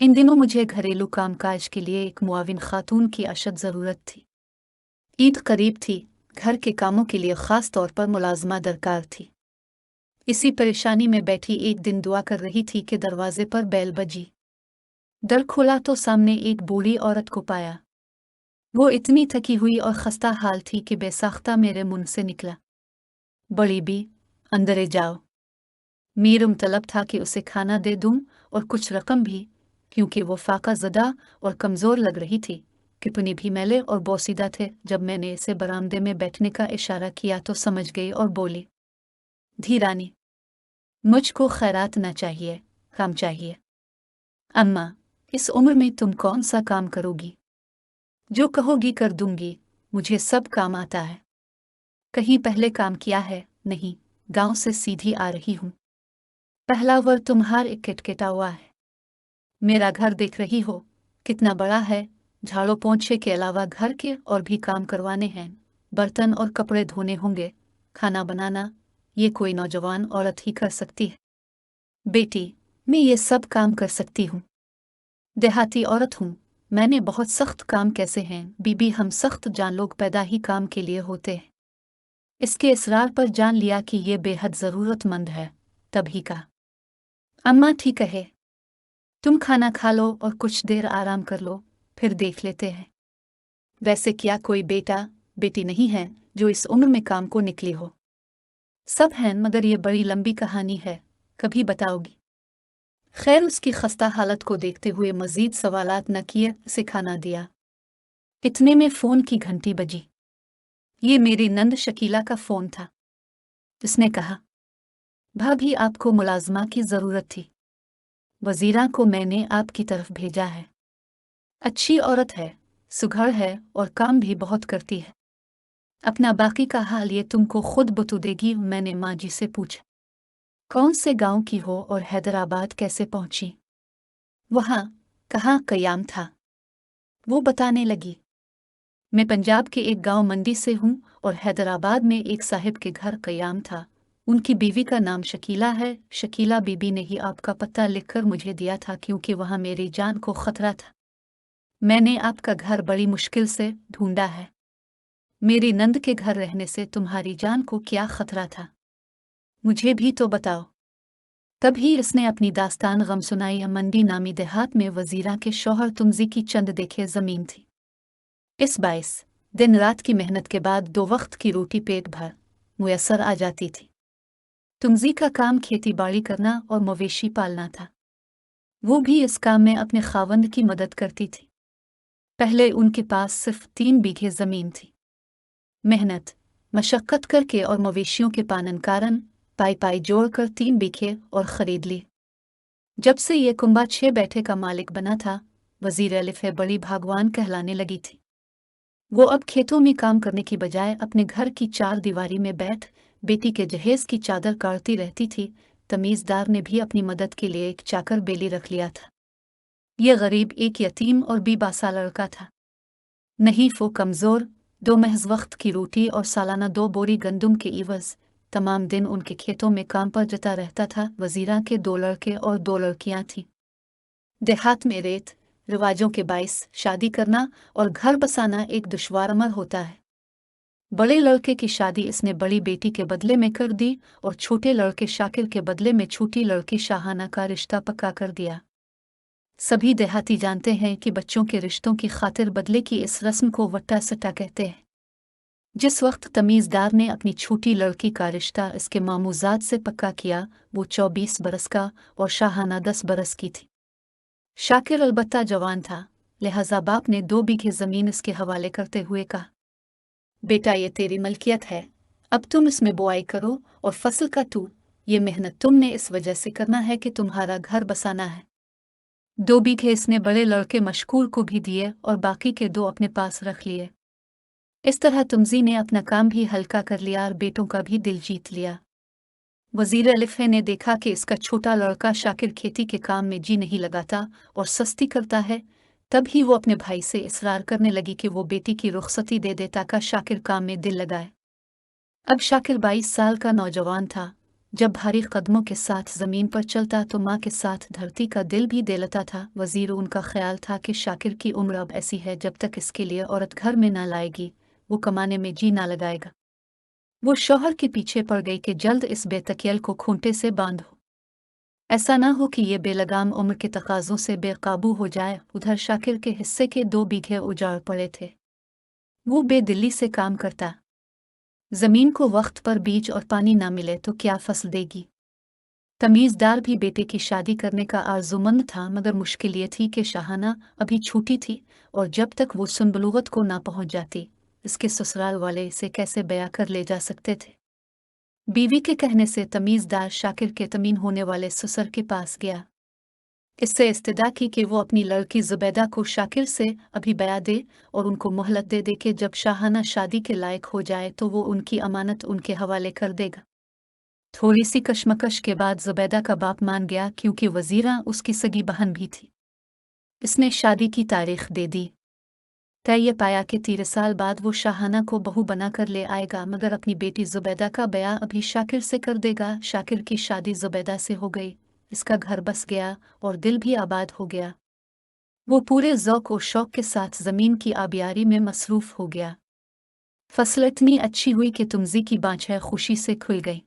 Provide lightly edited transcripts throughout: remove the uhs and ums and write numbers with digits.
इन दिनों मुझे घरेलू कामकाज के लिए एक मुआविन खातून की अशद ज़रूरत थी। ईद करीब थी, घर के कामों के लिए ख़ास तौर पर मुलाजमा दरकार थी। इसी परेशानी में बैठी एक दिन दुआ कर रही थी कि दरवाजे पर बैल बजी। दर खोला तो सामने एक बूढ़ी औरत को पाया। वो इतनी थकी हुई और खस्ता हाल थी कि बेसाख्ता मेरे मुंह से निकला, बड़ी बी, अंदरे जाओ। मीरम तलब था कि उसे खाना दे दूं और कुछ रकम भी, क्योंकि वो फाका ज़दा और कमज़ोर लग रही थी। कितनी भी मैले और बोसीदा थे। जब मैंने इसे बरामदे में बैठने का इशारा किया तो समझ गई और बोली, धीरानी, मुझको खैरात ना चाहिए, काम चाहिए। अम्मा, इस उम्र में तुम कौन सा काम करोगी? जो कहोगी कर दूंगी, मुझे सब काम आता है। कहीं पहले काम किया है? नहीं, गांव से सीधी आ रही हूँ। पहला वर तुम्हार किटकिटा हुआ है। मेरा घर देख रही हो, कितना बड़ा है। झाड़ू पोंछे के अलावा घर के और भी काम करवाने हैं। बर्तन और कपड़े धोने होंगे, खाना बनाना, ये कोई नौजवान औरत ही कर सकती है। बेटी, मैं ये सब काम कर सकती हूँ। देहाती औरत हूँ, मैंने बहुत सख्त काम कैसे हैं बीबी, हम सख्त जान लोग पैदा ही काम के लिए होते हैं। इसके इसरार पर जान लिया कि ये बेहद ज़रूरतमंद है, तभी का। अम्मा ठीक है, तुम खाना खा लो और कुछ देर आराम कर लो, फिर देख लेते हैं। वैसे क्या कोई बेटा बेटी नहीं है जो इस उम्र में काम को निकली हो? सब हैं, मगर ये बड़ी लंबी कहानी है, कभी बताओगी? खैर, उसकी खस्ता हालत को देखते हुए मजीद सवालात न किए उसे खाना दिया। इतने में फ़ोन की घंटी बजी। ये मेरी नंद शकीला का फ़ोन था। उसने कहा, भाभी, आपको मुलाजमा की ज़रूरत थी। वज़ीरा को मैंने आपकी तरफ भेजा है। अच्छी औरत है, सुघड़ है और काम भी बहुत करती है। अपना बाकी का हाल ये तुमको खुद बता देगी। मैंने माँ जी से पूछा, कौन से गांव की हो और हैदराबाद कैसे पहुंची? वहाँ कहाँ कयाम था? वो बताने लगी, मैं पंजाब के एक गांव मंडी से हूँ और हैदराबाद में एक साहिब के घर कयाम था। उनकी बीवी का नाम शकीला है। शकीला बीबी ने ही आपका पता लिखकर मुझे दिया था, क्योंकि वहाँ मेरी जान को खतरा था। मैंने आपका घर बड़ी मुश्किल से ढूंढा है। मेरी नंद के घर रहने से तुम्हारी जान को क्या खतरा था, मुझे भी तो बताओ। तभी इसने अपनी दास्तान गम सुनाई। मंडी नामी देहात में वजीरा के शौहर तुमजी की चंद देखे ज़मीन थी। इस बाइस दिन रात की मेहनत के बाद 2 वक्त की रोटी पेट भर मुयस्सर आ जाती थी। तुमजी का काम खेती बाड़ी करना और मवेशी पालना था। वो भी इस काम में अपने खावंद की मदद करती थी। पहले उनके पास सिर्फ 3 बीघे ज़मीन थी। मेहनत मशक्क़त करके और मवेशियों के पालन कारण पाई पाई जोड़कर 3 बीघे और ख़रीद ली। जब से ये कुंबा 6 बैठे का मालिक बना था, वज़ीर अलिफ बड़ी भागवान कहलाने लगी थी। वो अब खेतों में काम करने की बजाय अपने घर की 4 दीवारी में बैठ बेटी के जहेज की चादर काटती रहती थी। तमीज़दार ने भी अपनी मदद के लिए एक चाकर बेली रख लिया था। ये गरीब एक यतीम और बेबासा लड़का था। नहीं वो कमज़ोर, 2 महज वक्त की रोटी और सालाना 2 बोरी गंदुम के इवज़ तमाम दिन उनके खेतों में काम पर जता रहता था। वज़ीरा के 2 लड़के और 2 लड़कियां थीं। देहात में रेत रिवाजों के बाइस शादी करना और घर बसाना एक दुश्वार अमर होता है। बड़े लड़के की शादी इसने बड़ी बेटी के बदले में कर दी और छोटे लड़के शाकिर के बदले में छोटी लड़की शाहाना का रिश्ता पक्का कर दिया। सभी देहाती जानते हैं कि बच्चों के रिश्तों की खातिर बदले की इस रस्म को वट्टा सट्टा कहते हैं। जिस वक्त तमीज़दार ने अपनी छोटी लड़की का रिश्ता इसके मामूजात से पक्का किया, वो 24 बरस का और शाहाना 10 बरस की थी। शाकिर अलबत्ता जवान था, लिहाजा बाप ने 2 बीघे ज़मीन इसके हवाले करते हुए कहा, बेटा, ये तेरी मलकियत है, अब तुम इसमें बुआई करो और फसल काटो। ये मेहनत तुमने इस वजह से करना है कि तुम्हारा घर बसाना है। 2 बीघे इसने बड़े लड़के मशकूर को भी दिए और बाकी के 2 अपने पास रख लिए। इस तरह तुमजी ने अपना काम भी हल्का कर लिया और बेटों का भी दिल जीत लिया। वज़ीर अलिफ़ ने देखा कि इसका छोटा लड़का शाकिर खेती के काम में जी नहीं लगाता और सस्ती करता है। तब ही वो अपने भाई से इसरार करने लगी कि वो बेटी की रुखसती दे दे ताकि शाकिर काम में दिल लगाए। अब शाकिर 22 साल का नौजवान था। जब भारी कदमों के साथ ज़मीन पर चलता तो माँ के साथ धरती का दिल भी देलता था। वज़ीर उनका ख्याल था कि शाकिर की उम्र अब ऐसी है जब तक इसके लिए औरत घर में ना लाएगी वो कमाने में जी ना लगाएगा। वो शौहर के पीछे पड़ गई कि जल्द इस बेतकियल को खूंटे से बांधो, ऐसा ना हो कि ये बेलगाम उम्र के तकाज़ों से बेकाबू हो जाए। उधर शाकिर के हिस्से के 2 बीघे उजाड़ पड़े थे। वो बेदिली से काम करता, ज़मीन को वक्त पर बीज और पानी ना मिले तो क्या फसल देगी। तमीज़दार भी बेटे की शादी करने का आर्ज़ूमंद था, मगर मुश्किल ये थी कि शाहाना अभी छोटी थी और जब तक वो सुनबलूगत को ना पहुंच जाती इसके ससुराल वाले इसे कैसे बयां कर ले जा सकते थे। बीवी के कहने से तमीज़दार शाकिर के तमीन होने वाले ससुर के पास गया। इससे इस्तदा की कि वो अपनी लड़की ज़ुबैदा को शाकिर से अभी बया दे और उनको मोहलत दे दे कि जब शाहाना शादी के लायक हो जाए तो वो उनकी अमानत उनके हवाले कर देगा। थोड़ी सी कशमकश के बाद ज़ुबैदा का बाप मान गया, क्योंकि वज़ीरा उसकी सगी बहन भी थी। इसने शादी की तारीख दे दी। तय ये पाया कि 13 साल बाद वो शाहाना को बहू बनाकर ले आएगा, मगर अपनी बेटी ज़ुबैदा का बया अभी शाकिर से कर देगा। शाकिर की शादी ज़ुबैदा से हो गई, इसका घर बस गया और दिल भी आबाद हो गया। वो पूरे ज़ौक़ और शौक़ के साथ ज़मीन की आबियारी में मसरूफ़ हो गया। फसल इतनी अच्छी हुई कि तुमज़ी की बाँछें खुशी से खुल गई।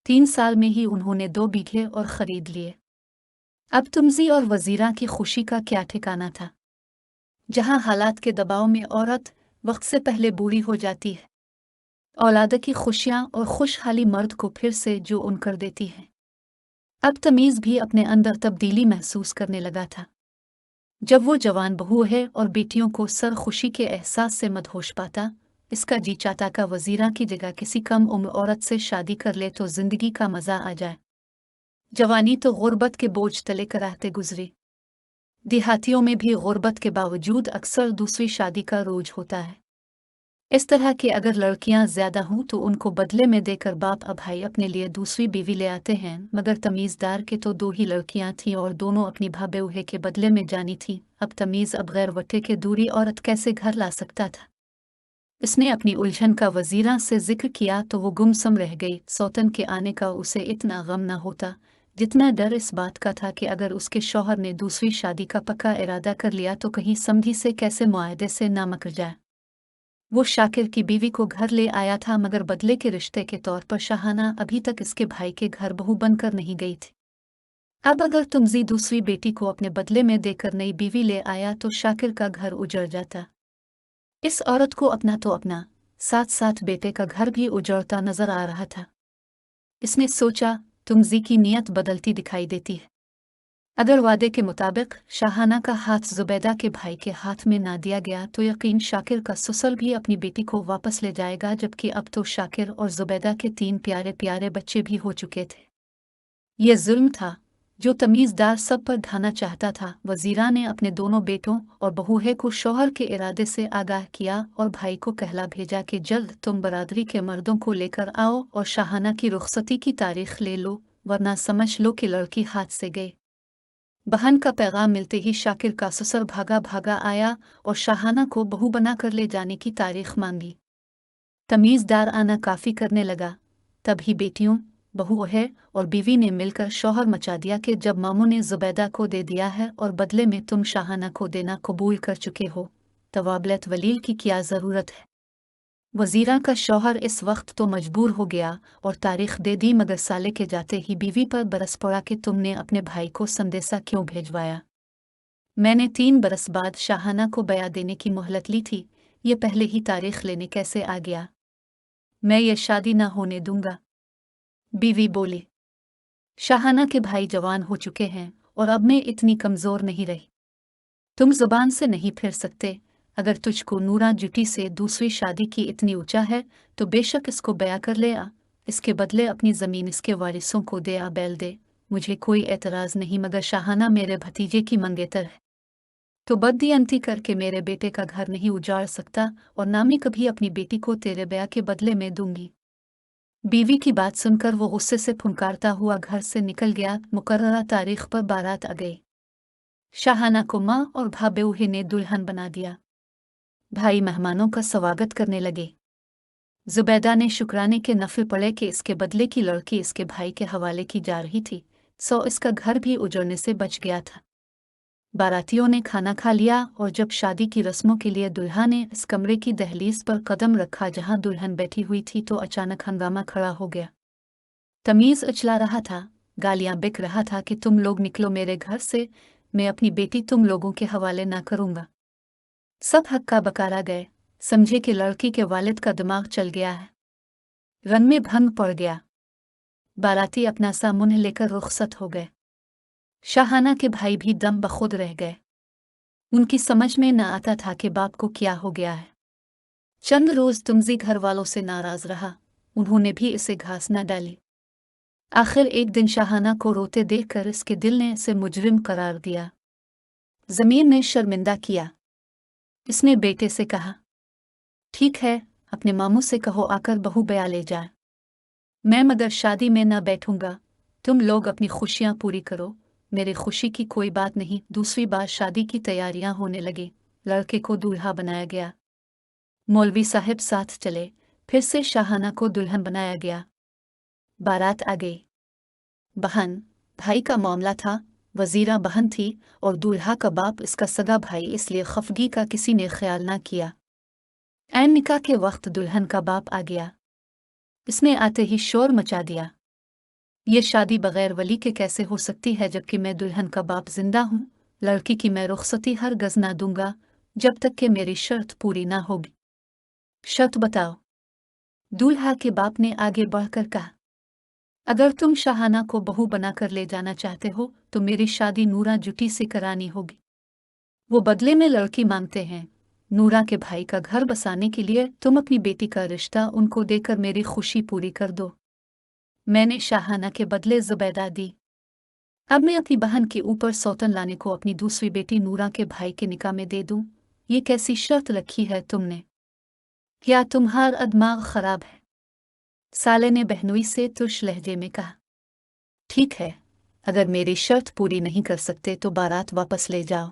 3 साल में ही उन्होंने 2 बीघे और ख़रीद लिए। अब तुमज़ी और वज़ीरा की खुशी का क्या ठिकाना था। जहाँ हालात के दबाव में औरत वक्त से पहले बूढ़ी हो जाती है, औलाद की खुशियाँ और खुशहाली मर्द को फिर से जो उन कर देती है। अब तमीज़ भी अपने अंदर तब्दीली महसूस करने लगा था। जब वो जवान बहू है और बेटियों को सर खुशी के एहसास से मदहोश पाता, इसका जी चाहता का वज़ीरा की जगह किसी कम उम्र औरत से शादी कर ले तो ज़िंदगी का मज़ा आ जाए। जवानी तो गुर्बत के बोझ तले कराहते गुजरी। देहातियों में भी गुर्बत के बावजूद अक्सर दूसरी शादी का रोज होता है। इस तरह कि अगर लड़कियां ज्यादा हों तो उनको बदले में देकर बाप अब भाई अपने लिए दूसरी बीवी ले आते हैं, मगर तमीज़दार के तो 2 ही लड़कियां थीं और दोनों अपनी भाबेउहे के बदले में जानी थी। अब तमीज़ अब गैर वटे के दूरी औरत कैसे घर ला सकता था। इसने अपनी उलझन का वज़ीरा से जिक्र किया तो वो गुमसम रह गई। सौतन के आने का उसे इतना गम न होता जितना डर इस बात का था कि अगर उसके शौहर ने दूसरी शादी का पक्का इरादा कर लिया तो कहीं समधी से कैसे मुआहदे से ना मुकर जाए। वो शाकिर की बीवी को घर ले आया था, मगर बदले के रिश्ते के तौर पर शाहाना अभी तक इसके भाई के घर बहू बनकर नहीं गई थी। अब अगर तुमज़ी दूसरी बेटी को अपने बदले में देकर नई बीवी ले आया तो शाकिर का घर उजड़ जाता। इस औरत को अपना तो अपना, साथ साथ बेटे का घर भी उजड़ता नजर आ रहा था। इसने सोचा, तुमज़ी की नीयत बदलती दिखाई देती है। अगर वादे के मुताबिक शाहाना का हाथ ज़ुबैदा के भाई के हाथ में ना दिया गया तो यकीन शाकिर का ससुर भी अपनी बेटी को वापस ले जाएगा, जबकि अब तो शाकिर और ज़ुबैदा के 3 प्यारे प्यारे बच्चे भी हो चुके थे। यह जुल्म था जो तमीज़दार सब पर ढाना चाहता था। वज़ीरा ने अपने दोनों बेटों और बहूहे को शौहर के इरादे से आगाह किया और भाई को कहला भेजा कि जल्द तुम बरादरी के मर्दों को लेकर आओ और शाहाना की रुखसती की तारीख ले लो, वरना समझ लो कि लड़की हाथ से गई। बहन का पैगाम मिलते ही शाकिर का ससुर भागा भागा आया और शाहाना को बहू बनाकर ले जाने की तारीख मांगी। तमीज़दार आना काफ़ी करने लगा। तभी बेटियों, बहू है और बीवी ने मिलकर शौहर मचा दिया कि जब मामू ने ज़ुबैदा को दे दिया है और बदले में तुम शाहाना को देना कबूल कर चुके हो, तवाबलत वलील की क्या ज़रूरत है। वज़ीरा का शौहर इस वक्त तो मजबूर हो गया और तारीख दे दी, मगर साले के जाते ही बीवी पर बरस पड़ा कि तुमने अपने भाई को संदेशा क्यों भेजवाया। मैंने 3 बरस बाद शाहाना को बया देने की मोहलत ली थी, ये पहले ही तारीख लेने कैसे आ गया। मैं ये शादी ना होने दूंगा। बीवी बोली, शाहाना के भाई जवान हो चुके हैं और अब मैं इतनी कमज़ोर नहीं रही। तुम ज़ुबान से नहीं फिर सकते। अगर तुझको नूरा जुटी से दूसरी शादी की इतनी ऊँचा है तो बेशक इसको बया कर ले आ, इसके बदले अपनी ज़मीन इसके वारिसों को दे आ, बैल दे, मुझे कोई एतराज़ नहीं, मगर शाहाना मेरे भतीजे की मंगेतर है तो बददियंती करके मेरे बेटे का घर नहीं उजाड़ सकता और ना मैं कभी अपनी बेटी को तेरे बया के बदले में दूंगी। बीवी की बात सुनकर वो गुस्से से फुंकारता हुआ घर से निकल गया। मुकर्ररा तारीख पर बारात आ गई। शाहाना को माँ और भाबेउहे ने दुल्हन बना दिया। भाई मेहमानों का स्वागत करने लगे। जुबैदा ने शुक्राने के नफल पढ़े कि इसके बदले की लड़की इसके भाई के हवाले की जा रही थी, सो इसका घर भी उजड़ने से बच गया था। बारातियों ने खाना खा लिया और जब शादी की रस्मों के लिए दुल्हा ने इस कमरे की दहलीज पर कदम रखा जहां दुल्हन बैठी हुई थी तो अचानक हंगामा खड़ा हो गया। तमीज उछला रहा था, गालियां बिक रहा था कि तुम लोग निकलो मेरे घर से, मैं अपनी बेटी तुम लोगों के हवाले ना करूंगा। सब हक्का बकारा गए, समझे कि लड़की के वालिद का दिमाग चल गया है। रंग में भंग पड़ गया। बाराती अपना सा मुंह लेकर रुखसत हो गए। शाहाना के भाई भी दम बखुद रह गए। उनकी समझ में न आता था कि बाप को क्या हो गया है। चंद रोज तुमजी घर वालों से नाराज रहा, उन्होंने भी इसे घास न डाली। आखिर एक दिन शाहाना को रोते देखकर इसके दिल ने इसे मुजरिम करार दिया। ज़मीर ने शर्मिंदा किया। इसने बेटे से कहा, ठीक है, अपने मामू से कहो आकर बहू ब्याह ले जाए। मैं मगर शादी में न बैठूंगा, तुम लोग अपनी खुशियां पूरी करो, मेरी खुशी की कोई बात नहीं। दूसरी बार शादी की तैयारियां होने लगी। लड़के को दूल्हा बनाया गया। मौलवी साहब साथ चले, फिर से शाहाना को दुल्हन बनाया गया। बारात आ गई। बहन भाई का मामला था, वजीरा बहन थी और दूल्हा का बाप इसका सगा भाई, इसलिए खफगी का किसी ने ख्याल ना किया। ऐन निकाह के वक्त दुल्हन का बाप आ गया। इसने आते ही शोर मचा दिया। ये शादी बगैर वली के कैसे हो सकती है, जबकि मैं दुल्हन का बाप जिंदा हूँ। लड़की की मैं रुखसती हर गज ना दूंगा जब तक कि मेरी शर्त पूरी ना होगी। शर्त बताओ। दूल्हा के बाप ने आगे बढ़कर कहा, अगर तुम शाहाना को बहू बनाकर ले जाना चाहते हो तो मेरी शादी नूरा जुटी से करानी होगी। वो बदले में लड़की मांगते हैं। नूरा के भाई का घर बसाने के लिए तुम अपनी बेटी का रिश्ता उनको देकर मेरी खुशी पूरी कर दो। मैंने शाहाना के बदले जुबैदा दी। अब मैं अपनी बहन के ऊपर सौतन लाने को अपनी दूसरी बेटी नूरा के भाई के निकाह में दे दूं? ये कैसी शर्त रखी है तुमने? क्या तुम्हारा दिमाग खराब है? साले ने बहनोई से तुर्श लहजे में कहा। ठीक है, अगर मेरी शर्त पूरी नहीं कर सकते तो बारात वापस ले जाओ।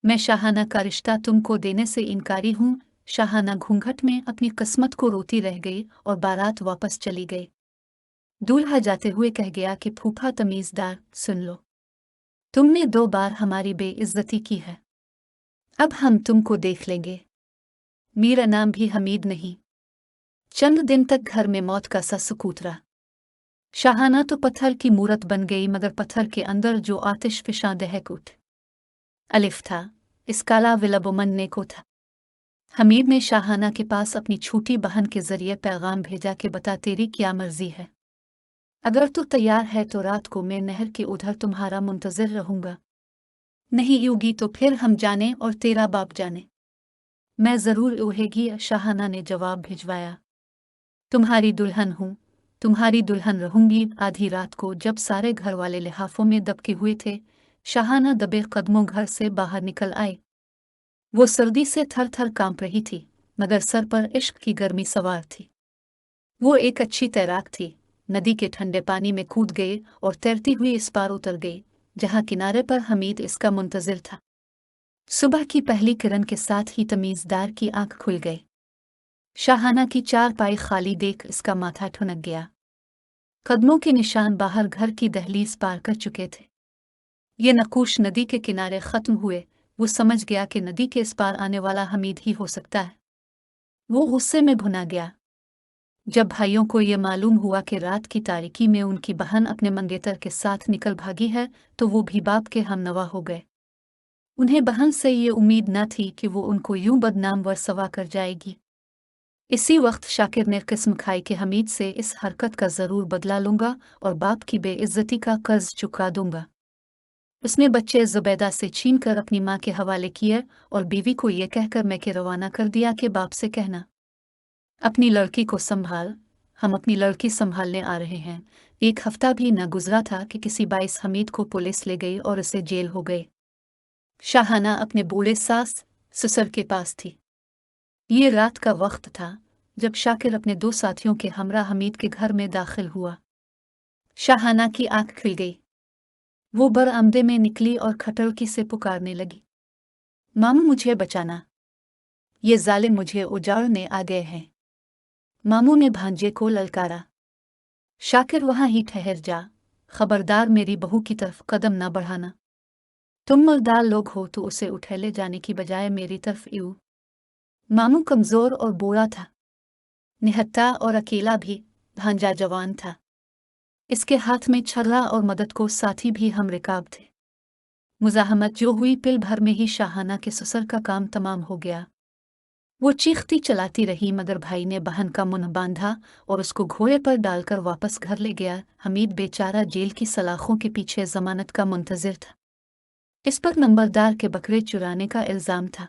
मैं शाहाना का रिश्ता तुमको देने से इनकारी हूँ। शाहाना घूंघट में अपनी किस्मत को रोती रह गई और बारात वापस चली गई। दूल्हा जाते हुए कह गया कि फूफा तमीज़दार, सुन लो, तुमने 2 बार हमारी बेइज्जती की है, अब हम तुमको देख लेंगे। मेरा नाम भी हमीद नहीं। चंद दिन तक घर में मौत का सा सुकूत रहा। शाहाना तो पत्थर की मूरत बन गई, मगर पत्थर के अंदर जो आतिश फिशां दहक उठ अलिफ था, इस काला विलबमनने को था। हमीद ने शाहाना के पास अपनी छोटी बहन के जरिए पैगाम भेजा कि बता तेरी क्या मर्जी है। अगर तू तैयार है तो रात को मैं नहर के उधर तुम्हारा मुंतजिर रहूंगा, नहीं योगी तो फिर हम जाने और तेरा बाप जाने। मैं जरूर रहेगी। शाहाना ने जवाब भिजवाया, तुम्हारी दुल्हन हूँ, तुम्हारी दुल्हन रहूंगी। आधी रात को जब सारे घर वाले लिहाफों में दबके हुए थे, शाहाना दबे कदमों घर से बाहर निकल आए। वो सर्दी से थर थर कांप रही थी, मगर सर पर इश्क की गर्मी सवार थी। वो एक अच्छी तैराक थी। नदी के ठंडे पानी में कूद गई और तैरती हुई इस पार उतर गई जहां किनारे पर हमीद इसका मुंतजिर था। सुबह की पहली किरण के साथ ही तमीज़दार की आंख खुल गई। शाहाना की चारपाई खाली देख इसका माथा ठुनक गया। कदमों के निशान बाहर घर की दहलीज पार कर चुके थे। ये नकूश नदी के किनारे खत्म हुए। वो समझ गया कि नदी के इस पार आने वाला हमीद ही हो सकता है। वो गुस्से में भुना गया। जब भाइयों को ये मालूम हुआ कि रात की तारीकी में उनकी बहन अपने मंगेतर के साथ निकल भागी है, तो वो भी बाप के हमनवा हो गए। उन्हें बहन से ये उम्मीद न थी कि वो उनको यूं बदनाम व सवा कर जाएगी। इसी वक्त शाकिर ने किस्म खाई कि हमीद से इस हरकत का ज़रूर बदला लूंगा और बाप की बेइज्जती का कर्ज चुका दूंगा। उसने बच्चे जुबैदा से छीन कर अपनी माँ के हवाले किए और बीवी को ये कहकर मैके रवाना कर दिया कि बाप से कहना, अपनी लड़की को संभाल, हम अपनी लड़की संभालने आ रहे हैं। 1 हफ्ता भी न गुजरा था कि किसी बाइस हमीद को पुलिस ले गई और उसे जेल हो गई। शाहाना अपने बूढ़े सास ससुर के पास थी। ये रात का वक्त था जब शाकिर अपने 2 साथियों के हमरा हमीद के घर में दाखिल हुआ। शाहाना की आंख खुल गई। वो बरआमदे में निकली और खटरकी से पुकारने लगी, मामू मुझे बचाना, ये जालिम मुझे उजाड़ने आ गए हैं। मामू ने भांजे को ललकारा। शाकिर वहां ही ठहर जा, खबरदार मेरी बहू की तरफ कदम न बढ़ाना। तुम मर्दार लोग हो तो उसे उठे ले जाने की बजाय मेरी तरफ यूं। मामू कमजोर और बूढ़ा था, निहत्था और अकेला भी। भांजा जवान था, इसके हाथ में छर्रा और मदद को साथी भी हम रिकाब थे। मुजाहमत जो हुई पिल भर में ही शाहाना के ससुर का काम तमाम हो गया। वो चीखती चलाती रही मगर भाई ने बहन का मुंह बांधा और उसको घोड़े पर डालकर वापस घर ले गया। हमीद बेचारा जेल की सलाखों के पीछे जमानत का मुंतजिर था। इस पर नंबरदार के बकरे चुराने का इल्जाम था।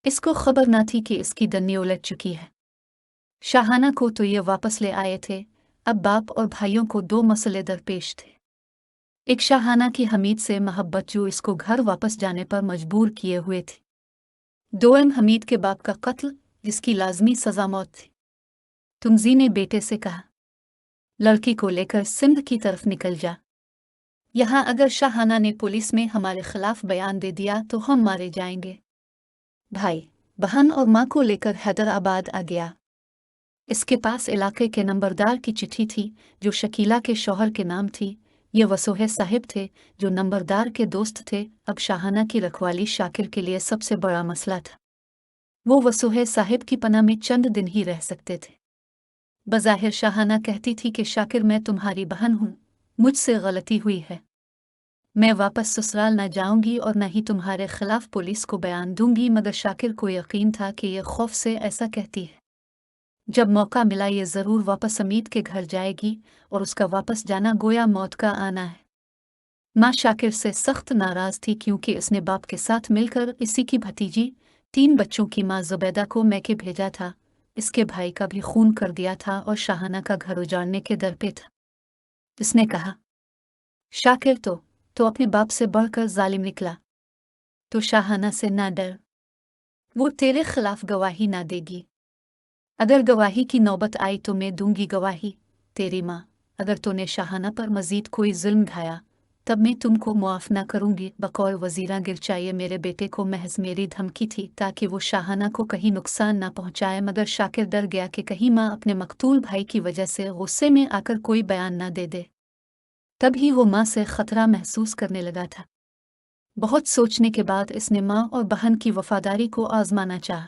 इसको खबर न थी कि इसकी दन्नी उलट चुकी है। शाहाना को तो ये वापस ले आए थे। अब बाप और भाइयों को दो मसले दरपेश थे। एक शाहाना की हमीद से मोहब्बत जो इसको घर वापस जाने पर मजबूर किए हुए थी। दोम हमीद के बाप का कत्ल जिसकी लाजमी सजा मौत थी। तुमजी ने बेटे से कहा, लड़की को लेकर सिंध की तरफ निकल जा। यहाँ अगर शाहाना ने पुलिस में हमारे खिलाफ बयान दे दिया तो हम मारे जाएंगे। भाई बहन और माँ को लेकर हैदराबाद आ गया। इसके पास इलाके के नंबरदार की चिट्ठी थी जो शकीला के शौहर के नाम थी। ये वसोहे साहिब थे जो नंबरदार के दोस्त थे। अब शाहाना की रखवाली शाकिर के लिए सबसे बड़ा मसला था। वो वसोहे साहिब की पनाह में चंद दिन ही रह सकते थे। बज़ाहिर शाहाना कहती थी कि शाकिर मैं तुम्हारी बहन हूँ, मुझसे गलती हुई है, मैं वापस ससुराल न जाऊंगी और न ही तुम्हारे खिलाफ पुलिस को बयान दूंगी। मगर शाकिर को यकीन था कि यह खौफ से ऐसा कहती है। जब मौका मिला ये ज़रूर वापस हमीद के घर जाएगी और उसका वापस जाना गोया मौत का आना है। माँ शाकिर से सख्त नाराज़ थी क्योंकि उसने बाप के साथ मिलकर इसी की भतीजी 3 बच्चों की माँ जुबैदा को मैके भेजा था। इसके भाई का भी खून कर दिया था और शाहाना का घर उजाड़ने के दर पे था। इसने कहा, शाकिर तो अपने बाप से बढ़कर जालिम निकला। तो शाहाना से ना डर, वो तेरे खिलाफ गवाही ना देगी। अगर गवाही की नौबत आई तो मैं दूंगी गवाही। तेरी माँ, अगर तूने शाहाना पर मजीद कोई जुल्म ढाया तब मैं तुमको मुआफ ना करूंगी। बकौल वजीरा गिर चाहिए मेरे बेटे को महज मेरी धमकी थी ताकि वो शाहाना को कहीं नुकसान ना पहुंचाए। मगर शाकिर डर गया कि कहीं माँ अपने मकतूल भाई की वजह से गुस्से में आकर कोई बयान ना दे दे। तभी वो माँ से खतरा महसूस करने लगा था। बहुत सोचने के बाद इसने माँ और बहन की वफादारी को आजमाना चाहा।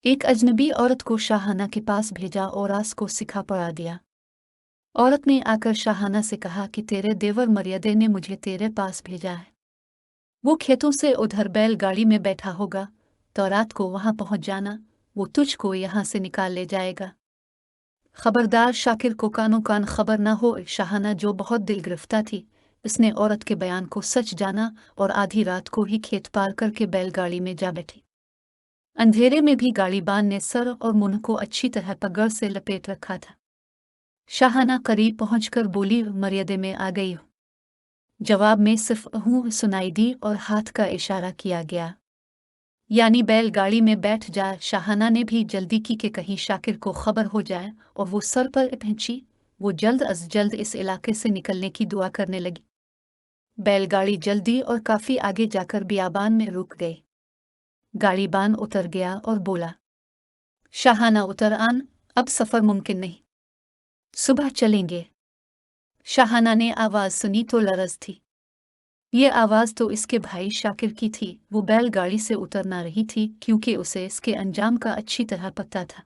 एक अजनबी औरत को शाहाना के पास भेजा और रास को सिखा पढ़ा दिया। औरत ने आकर शाहाना से कहा कि तेरे देवर मर्यादे ने मुझे तेरे पास भेजा है। वो खेतों से उधर बैलगाड़ी में बैठा होगा, तो रात को वहां पहुंच जाना, वो तुझको यहां से निकाल ले जाएगा। खबरदार शाकिर को कानो कान खबर न हो। शाहाना जो बहुत दिल गिरफ्तार थी, उसने औरत के बयान को सच जाना और आधी रात को ही खेत पार करके बैलगाड़ी में जा बैठी। अंधेरे में भी गाड़ीबान ने सर और मुंह को अच्छी तरह पगड़ से लपेट रखा था। शाहाना करीब पहुंचकर बोली, मर्यादे में आ गई हूँ। जवाब में सिर्फ हूँ सुनाई दी और हाथ का इशारा किया गया, यानी बैलगाड़ी में बैठ जा। शाहाना ने भी जल्दी की कि कहीं शाकिर को खबर हो जाए और वो सर पर पहुंची। वो जल्द अज जल्द इस इलाके से निकलने की दुआ करने लगी। बैलगाड़ी जल्दी और काफी आगे जाकर बियाबान में रुक गई। गाड़ीबान उतर गया और बोला, शाहाना उतर आन, अब सफर मुमकिन नहीं, सुबह चलेंगे। शाहाना ने आवाज सुनी तो लरज थी। ये आवाज तो इसके भाई शाकिर की थी। वो बैलगाड़ी से उतर ना रही थी क्योंकि उसे इसके अंजाम का अच्छी तरह पता था।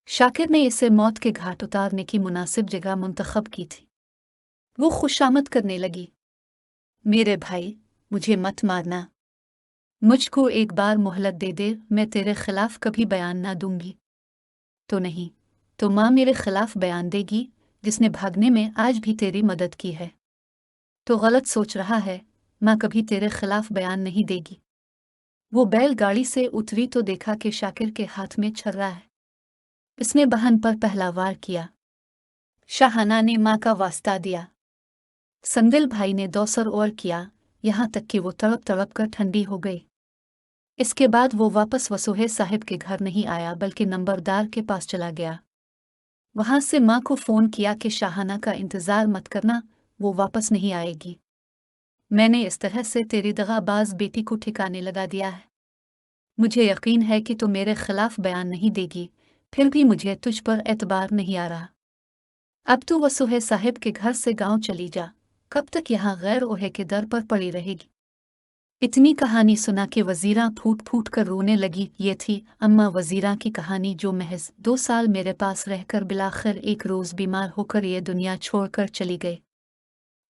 शाकिर ने इसे मौत के घाट उतारने की मुनासिब जगह मुंतखब की थी। वो खुशामद करने लगी, मेरे भाई, मुझे मत मारना, मुझको एक बार मोहलत दे दे, मैं तेरे खिलाफ कभी बयान ना दूंगी। तो नहीं, तो माँ मेरे खिलाफ बयान देगी, जिसने भागने में आज भी तेरी मदद की है। तो गलत सोच रहा है, माँ कभी तेरे खिलाफ बयान नहीं देगी। वो बैलगाड़ी से उतरी तो देखा कि शाकिर के हाथ में छर्रा है। इसने बहन पर पहला वार किया। शाहाना ने माँ का वास्ता दिया। संदिल भाई ने दोसर और किया, यहाँ तक कि वो तड़प तड़प कर ठंडी हो गई। इसके बाद वो वापस वसोहे साहिब के घर नहीं आया बल्कि नंबरदार के पास चला गया। वहां से माँ को फोन किया कि शाहाना का इंतजार मत करना, वो वापस नहीं आएगी। मैंने इस तरह से तेरी दगाबाज बेटी को ठिकाने लगा दिया है। मुझे यकीन है कि तू मेरे खिलाफ बयान नहीं देगी, फिर भी मुझे तुझ पर एतबार नहीं आ रहा। अब तू वसुहे साहिब के घर से गांव चली जा, कब तक यहाँ गैर ओहे के दर पर पड़ी रहेगी। इतनी कहानी सुना के वजीरा फूट फूट कर रोने लगी। ये थी अम्मा वजीरा की कहानी, जो महज 2 साल मेरे पास रहकर बिलाखिर एक रोज़ बीमार होकर ये दुनिया छोड़कर चली गई।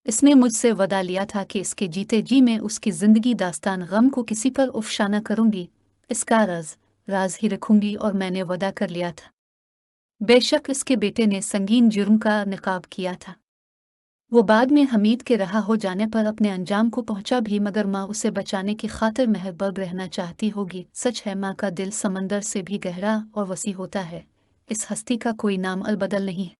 इसने मुझसे वदा लिया था कि इसके जीते जी मैं उसकी ज़िंदगी दास्तान गम को किसी पर उफशा न करूँगी, इसका राज ही रखूँगी, और मैंने वदा कर लिया था। बेशक इसके बेटे ने संगीन जुर्म का निकाब किया था। वो बाद में हमीद के रहा हो जाने पर अपने अंजाम को पहुंचा भी, मगर माँ उसे बचाने की खातिर मेहरबान रहना चाहती होगी। सच है, माँ का दिल समंदर से भी गहरा और वसी होता है। इस हस्ती का कोई नाम अलबदल नहीं है।